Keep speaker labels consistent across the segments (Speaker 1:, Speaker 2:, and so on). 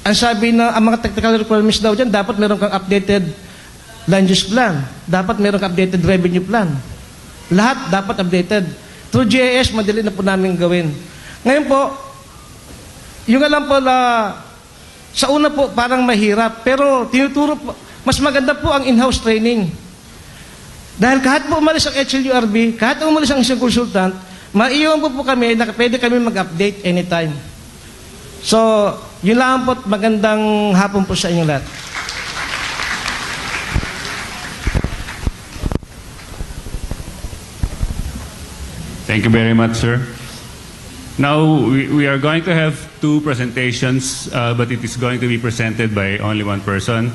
Speaker 1: ang sabi na ang mga technical requirements daw dyan, dapat meron kang updated land use plan. Dapat meron kang updated revenue plan. Lahat dapat updated. Through GIS, madali na po namin gawin. Ngayon po, yung alam po na sa una po parang mahirap, pero tinuturo po, mas maganda po ang in-house training. Dahil kahit po umalis ang HLURB, kahit umalis ang isang consultant, maiiwan po kami na pwede kami mag-update anytime. So, yun lang po, magandang hapon po sa inyo lahat.
Speaker 2: Thank you very much, sir. Now, we are going to have two presentations, but it is going to be presented by only one person.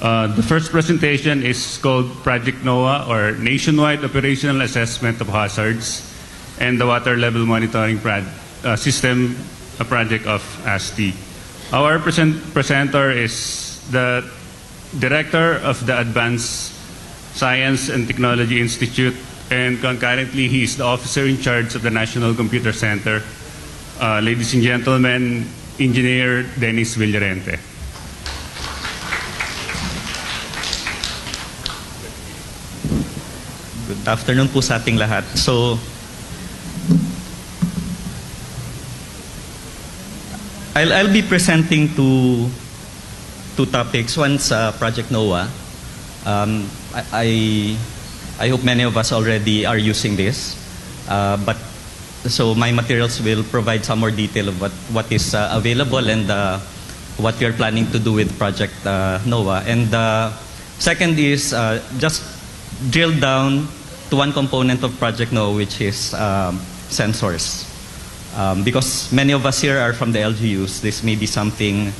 Speaker 2: The first presentation is called Project NOAA, or Nationwide Operational Assessment of Hazards and the Water Level Monitoring System, a project of ASTI. Our presenter is the Director of the Advanced Science and Technology Institute, and concurrently, he is the officer in charge of the National Computer Center. Ladies and gentlemen, Engineer Dennis Villarente.
Speaker 3: Good afternoon po sa ating lahat. So, I'll be presenting two topics. One's Project NOAA. I hope many of us already are using this, but so my materials will provide some more detail of what is available and what we are planning to do with Project NOAA. And second is just drill down to one component of Project NOAA, which is sensors. Because many of us here are from the LGUs, this may be something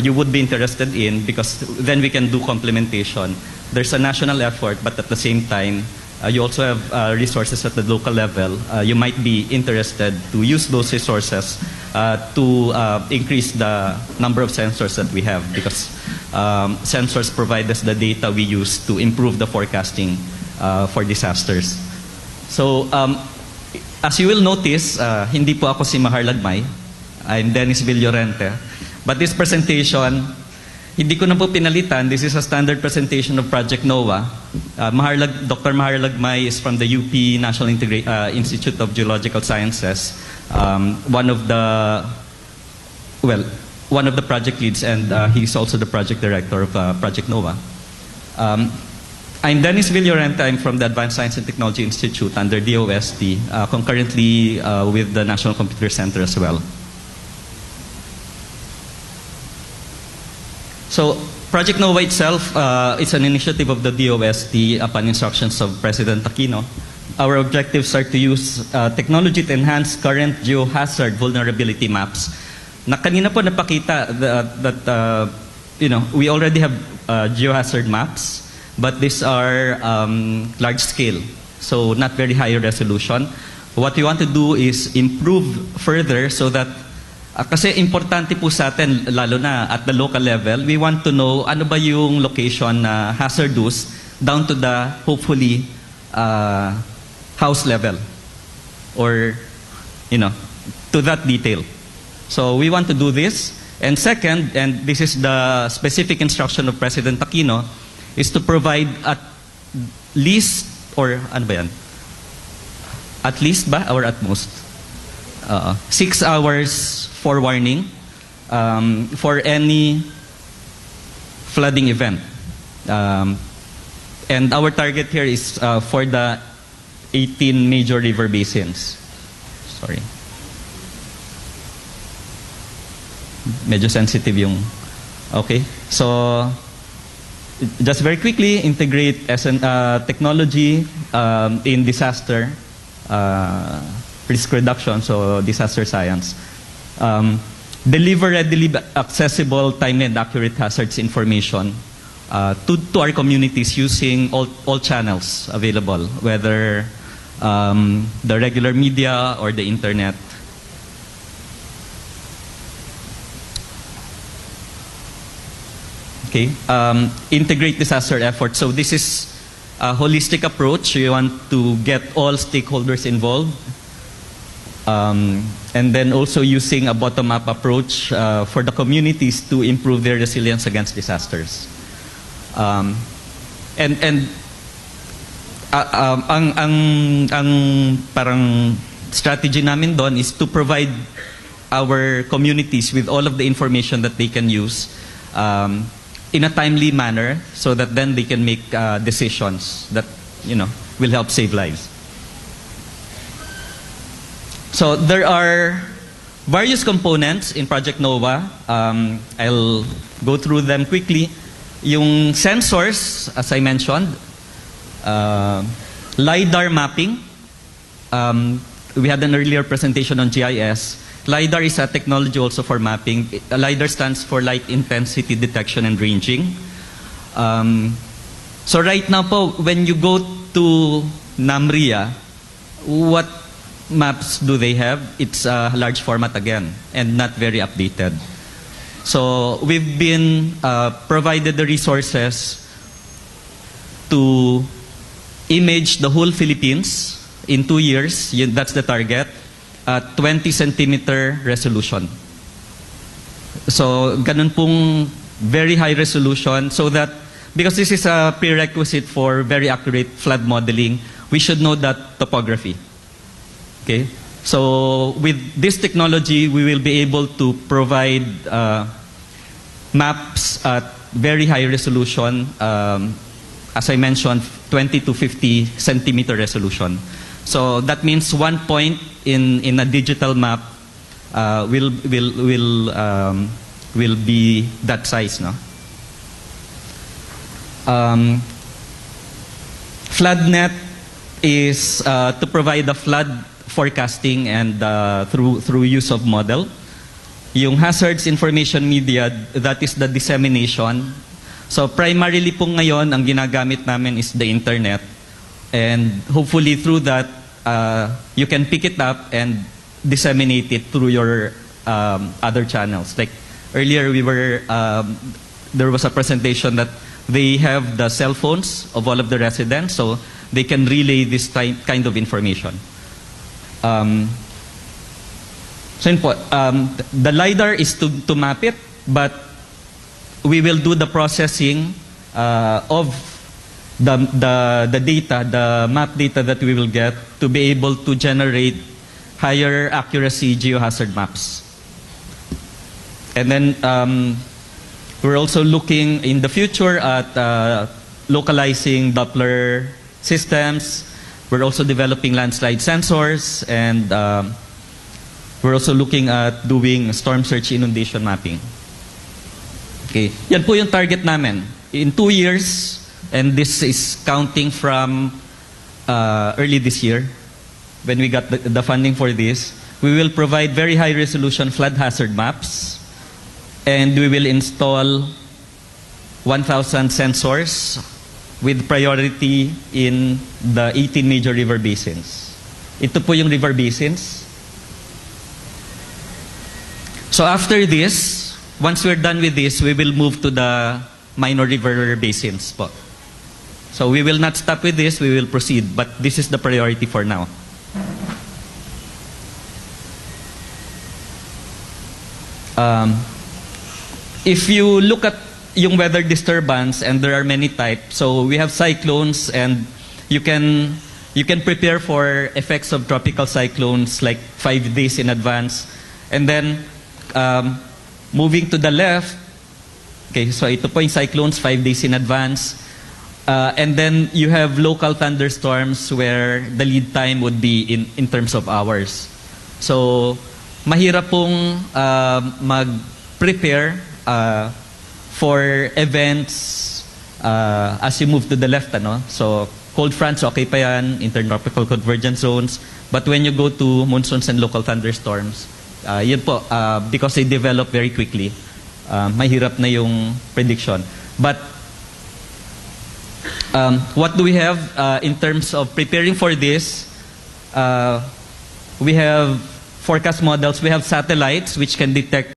Speaker 3: you would be interested in, because then we can do complementation. There's a national effort, but at the same time, you also have resources at the local level. You might be interested to use those resources to increase the number of sensors that we have, because sensors provide us the data we use to improve the forecasting for disasters. So, as you will notice, hindi po ako si Mahar Lagmay. I'm Dennis Villarente. But this presentation, hindi ko na po pinalitan. This is a standard presentation of Project NOAA. Dr. Mahar Lagmay is from the UP National Institute of Geological Sciences. One of the project leads, and he's also the project director of Project NOAA. I'm Dennis Villarente. I'm from the Advanced Science and Technology Institute under DOST, concurrently with the National Computer Center as well. So, Project NOAA itself, it's an initiative of the DOST upon instructions of President Aquino. Our objectives are to use technology to enhance current geohazard vulnerability maps. Na kanina po napakita that we already have geohazard maps, but these are large scale, so not very high resolution. What we want to do is improve further so that kasi importante po sa atin, lalo na at the local level, we want to know ano ba yung location na hazardous down to the, hopefully, house level. Or, to that detail. So we want to do this. And second, and this is the specific instruction of President Aquino, is to provide at least, or ano ba yan? At least ba or at most? 6 hours forewarning for any flooding event. And our target here is for the 18 major river basins. Sorry. Medyo sensitive yung... Okay. So, just very quickly, integrate technology in disaster risk reduction, so disaster science. Deliver readily accessible, timely and accurate hazards information to our communities using all channels available, whether the regular media or the internet. Okay, integrate disaster efforts. So this is a holistic approach. We want to get all stakeholders involved. And then also using a bottom-up approach for the communities to improve their resilience against disasters. Ang parang strategy namin doon is to provide our communities with all of the information that they can use in a timely manner, so that then they can make decisions that will help save lives. So there are various components in Project NOVA. I'll go through them quickly. Yung sensors, as I mentioned, LiDAR mapping. We had an earlier presentation on GIS. LiDAR is a technology also for mapping. LiDAR stands for light intensity detection and ranging. So right now po, when you go to NAMRIA, what maps do they have? It's a large format again and not very updated. So we've been provided the resources to image the whole Philippines in 2 years. That's the target. 20 centimeter resolution. So ganun pong very high resolution, so that because this is a prerequisite for very accurate flood modeling, we should know that topography. Okay? So with this technology, we will be able to provide maps at very high resolution, as I mentioned, 20 to 50 centimeter resolution. So that means 1 point in a digital map will be that size, no? FloodNet is to provide a flood forecasting and through use of model. Yung hazards information media, that is the dissemination. So primarily po ngayon, ang ginagamit namin is the internet. And hopefully through that, you can pick it up and disseminate it through your other channels. Like earlier, there was a presentation that they have the cell phones of all of the residents, so they can relay this kind of information. So yun po, the LiDAR is to map it, but we will do the processing of the data, the map data that we will get, to be able to generate higher accuracy geohazard maps. And then we're also looking in the future at localizing Doppler systems. We're also developing landslide sensors, and we're also looking at doing storm surge inundation mapping. Okay, yan po yung target namin. In 2 years, and this is counting from early this year, when we got the funding for this, we will provide very high resolution flood hazard maps, and we will install 1,000 sensors with priority in the 18 major river basins. Ito po yung river basins. So after this, once we're done with this, we will move to the minor river basins po. So we will not stop with this, we will proceed, but this is the priority for now. If you look at yung weather disturbance, and there are many types, so we have cyclones, and you can prepare for effects of tropical cyclones like 5 days in advance. And then moving to the left, okay, so ito po yung cyclones 5 days in advance. And then you have local thunderstorms where the lead time would be in terms of hours. So mahirap pong mag-prepare for events as you move to the left, ano? So cold fronts, okay pa yan, intertropical convergence zones. But when you go to monsoons and local thunderstorms, yun po, because they develop very quickly, mahirap na yung prediction. But what do we have in terms of preparing for this? We have forecast models, we have satellites which can detect